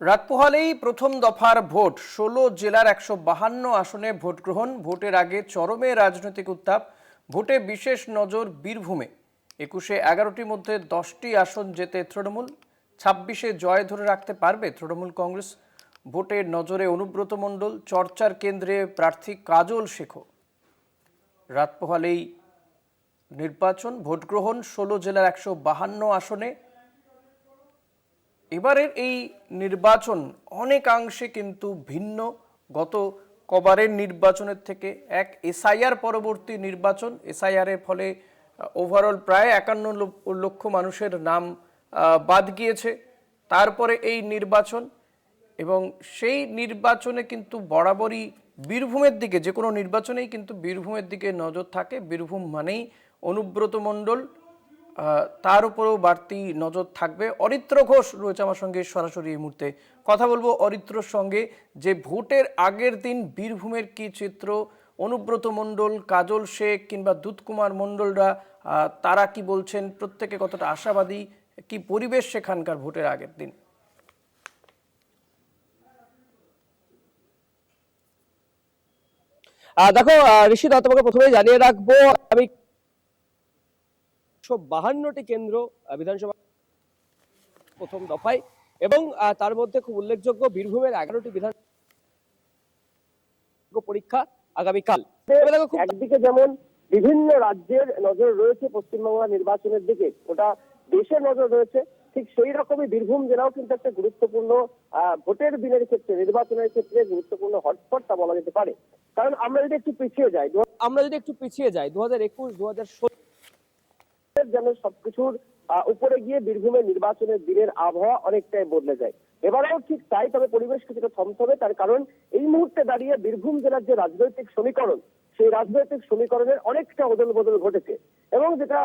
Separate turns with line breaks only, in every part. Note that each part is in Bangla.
রাত পোহালেই প্রথম দফার ভোট ১৬ জেলার ১৫২ আসনে ভোট গ্রহণ। ভোটের আগে চরমে রাজনৈতিক উত্তাপ। ভোটে বিশেষ নজর বীরভূমে। ২১-এ ১১টির মধ্যে ১০টি আসন জেতে তৃণমূল। ২৬-এ জয় ধরে রাখতে পারবে তৃণমূল কংগ্রেস। ভোটের নজরে অনুব্রত মণ্ডল, চর্চার কেন্দ্রে প্রার্থী কাজল শেখও। রাত পোহালেই নির্বাচন, ভোট গ্রহণ ১৬ জেলার ১৫২ আসনে। এবারের এই নির্বাচন অনেকাংশে কিন্তু ভিন্ন গত কবারের নির্বাচনের থেকে। এক এসআইআর পরবর্তী নির্বাচন। এসআইআর এর ফলে ওভারঅল প্রায় ৫১ লক্ষ মানুষের নাম বাদ গিয়েছে। তারপরে এই নির্বাচন, এবং সেই নির্বাচনে কিন্তু বরাবরই বীরভূমের দিকে, যে কোনো নির্বাচনেই কিন্তু বীরভূমের দিকে নজর থাকে। বীরভূম মানেই অনুব্রত মণ্ডল, তার উপরেও বাড়তি নজর থাকবে। অরিত্র ঘোষ রয়েছে আমার সঙ্গে সরাসরি এই মুহূর্তে। কথা বলবো অরিত্রর সঙ্গে, যে ভোটের আগের দিন বীরভূমের কি চিত্র, অনুব্রত মণ্ডল, কাজল শেখ কিংবা দুধকুমার মণ্ডলরা তারা কি বলছেন, প্রত্যেকে কতটা আশাবাদী, কি পরিবেশ সেখানকার ভোটের আগের দিন?
দেখো ঋষি, তোমাকে প্রথমে জানিয়ে রাখবো, আমি ১৫২টি কেন্দ্র বিধানসভা প্রথম দফায়, এবং তার মধ্যে খুব উল্লেখযোগ্য বীরভূমের ১১টি বিধান পরীক্ষা আগামীকাল। একদিকে যেমন বিভিন্ন রাজ্যের নজর রয়েছে পশ্চিমবাংলা নির্বাচনের দিকে, ওটা দেশের নজর রয়েছে, ঠিক সেই রকমই বীরভূম জেলাও কিন্তু একটা গুরুত্বপূর্ণ ভোটের দিনের ক্ষেত্রে, নির্বাচনের ক্ষেত্রে গুরুত্বপূর্ণ হটস্পট তা বলা যেতে পারে। কারণ আমরা যদি একটু পিছিয়ে যাই ২০২১, ২০১৬ যেন সবকিছুর উপরে গিয়ে বীরভূমের নির্বাচনের দিনের আবহাওয়া অনেকটাই বদলে যায়। এবারেও ঠিক তাই, তবে পরিবেশ কিছুটা থমথমে। তার কারণ এই মুহূর্তে দাঁড়িয়ে বীরভূম জেলার যে রাজনৈতিক সমীকরণ, সেই রাজনৈতিক সমীকরণের অনেকটা অদল বদল ঘটেছে। এবং যেটা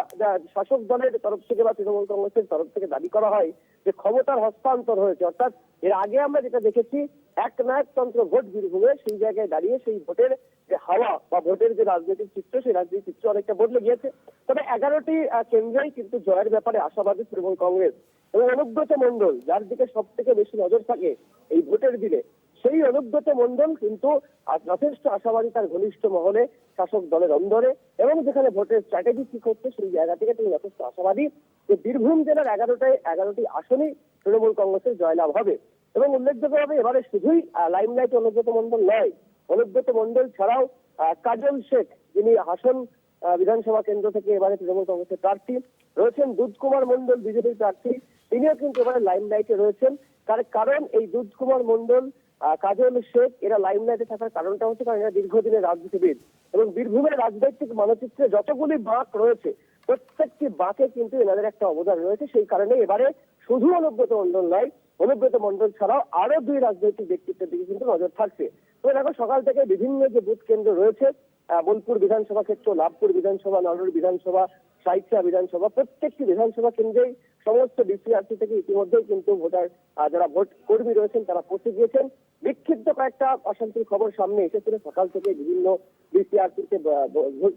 শাসক দলের তরফ থেকে বা তৃণমূল কংগ্রেসের তরফ থেকে দাবি করা হয় যে ক্ষমতার হস্তান্তর হয়েছে, অর্থাৎ এর আগে আমরা যেটা দেখেছি একনায়কতন্ত্র ভোট বীরভূমে, সেই জায়গায় দাঁড়িয়ে সেই ভোটের যে হাওয়া বা ভোটের যে রাজনৈতিক চিত্র, সেই রাজনৈতিক চিত্র অনেকটা বদলে গিয়েছে। তবে ১১টি কেন্দ্রেই কিন্তু জয়ের ব্যাপারে আশাবাদী তৃণমূল কংগ্রেস। এবং অনুব্রত মণ্ডল, যার দিকে সব থেকে বেশি নজর থাকে এই ভোটের দিনে, সেই অনুব্রত মণ্ডল কিন্তু যথেষ্ট আশাবাদী তার ঘনিষ্ঠ মহলে, শাসক দলের অন্দরে। এবং যেখানে ভোটের স্ট্র্যাটেজি ঠিক হচ্ছে সেই জায়গা থেকে তিনি যথেষ্ট আশাবাদী যে বীরভূম জেলার ১১টি আসনেই তৃণমূল কংগ্রেসের জয়লাভ হবে। এবং উল্লেখযোগ্যভাবে এবারে শুধুই লাইমলাইট অনুব্রত মণ্ডল নয়, অনুব্রত মণ্ডল ছাড়াও কাজল শেখ, যিনি হাসন বিধানসভা কেন্দ্র থেকে এবারে তৃণমূল কংগ্রেসের প্রার্থী রয়েছেন, দুধকুমার মণ্ডল বিজেপির প্রার্থী, তিনিও কিন্তু এবারে লাইমলাইটে রয়েছেন। তার কারণ এই দুধকুমার মণ্ডল, কাজল শেখ, এরা লাইমলাইটে থাকার কারণটা হচ্ছে কারণ এরা দীর্ঘদিনের রাজনীতিবিদ। এবং বীরভূমের রাজনৈতিক মানচিত্রে যতগুলি বাঁক রয়েছে, প্রত্যেকটি বাঁকে কিন্তু এনাদের একটা অবদান রয়েছে। সেই কারণে এবারে শুধু অনুব্রত মণ্ডল নয়, অনুব্রত মণ্ডল ছাড়াও আরো দুই রাজনৈতিক ব্যক্তিত্বের দিকে কিন্তু নজর থাকছে। তো দেখো, সকাল থেকে বিভিন্ন যে বুথ কেন্দ্র রয়েছে, বোলপুর বিধানসভা ক্ষেত্র, লাভপুর বিধানসভা, নরুর বিধানসভা, সাইথিয়া বিধানসভা, প্রত্যেকটি বিধানসভা কেন্দ্রেই সমস্ত বিসিআরসি থেকে ইতিমধ্যেই কিন্তু ভোটার, যারা ভোট কর্মী রয়েছেন তারা পৌঁছে গিয়েছেন। বিক্ষিপ্ত কয়েকটা অশান্তির খবর সামনে এসেছিল সকাল থেকে বিভিন্ন বিসিআরসিতে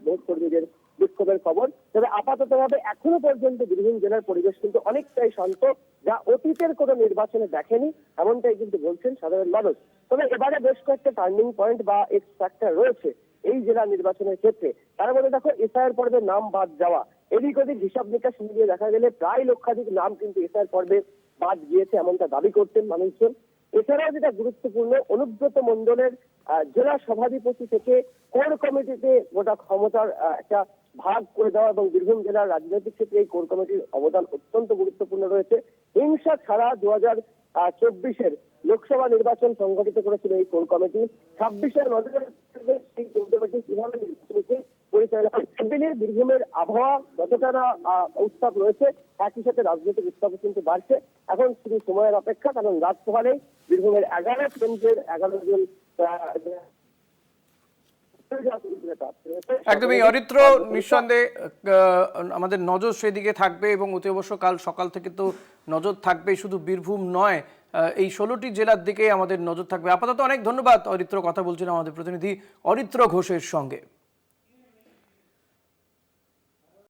ভোট কর্মীদের বিক্ষোভের খবর। তবে আপাততভাবে এখনো পর্যন্ত বীরভূম জেলার পরিবেশ কিন্তু অনেকটাই শান্ত, যা অতীতের কোনো নির্বাচনে দেখেনি, এমনটাই কিন্তু বলছেন সাধারণ মানুষ। তবে এবারে বেশ কয়েকটা টার্নিং পয়েন্ট বা এক্স ফ্যাক্টর রয়েছে এই জেলা নির্বাচনের ক্ষেত্রে। তার মধ্যে দেখো, এসআইআর পর্বে নাম বাদ যাওয়া, এদিক ওদিক হিসাব নিকাশ মিলিয়ে দেখা গেলে প্রায় লক্ষাধিক নাম কিন্তু এসআইআর পর্বে বাদ গিয়েছে, এমনটা দাবি করতেন মানুষজন। এছাড়াও যেটা গুরুত্বপূর্ণ, অনুব্রত মণ্ডলের জেলা সভাধিপতি থেকে কোর কমিটিতে গোটা ক্ষমতার একটা ভাগ করে দেওয়া, এবং বীরভূম জেলার রাজনৈতিক ক্ষেত্রে এই কোর কমিটির অবদান অত্যন্ত গুরুত্বপূর্ণ রয়েছে। হিংসা ছাড়া ২০২৪-এর লোকসভা নির্বাচন সংগঠিত করেছিল এই কোর কমিটি। ২৬-এর নজরে সেই কোর কমিটি কিভাবে নির্বাচনকে পরিচালনা করে, বীরভূমের আবহাওয়া যতটা না উত্তাপ রয়েছে, একই সাথে রাজনৈতিক উত্তাপও কিন্তু বাড়ছে। এখন শুধু সময়ের অপেক্ষা, কারণ রাত পোহালেই বীরভূমের ১১ কেন্দ্রের ১১ জন
একদমই অরিত্র, নিঃসন্দেহে আমাদের নজর সেদিকে থাকবে, এবং অতি অবশ্য কাল সকাল থেকে তো নজর থাকবে, শুধু বীরভূম নয়, এই ১৬টি জেলার দিকে আমাদের নজর থাকবে। আপাতত অনেক ধন্যবাদ অরিত্র, কথা বলছিলাম আমাদের প্রতিনিধি অরিত্র ঘোষের সঙ্গে।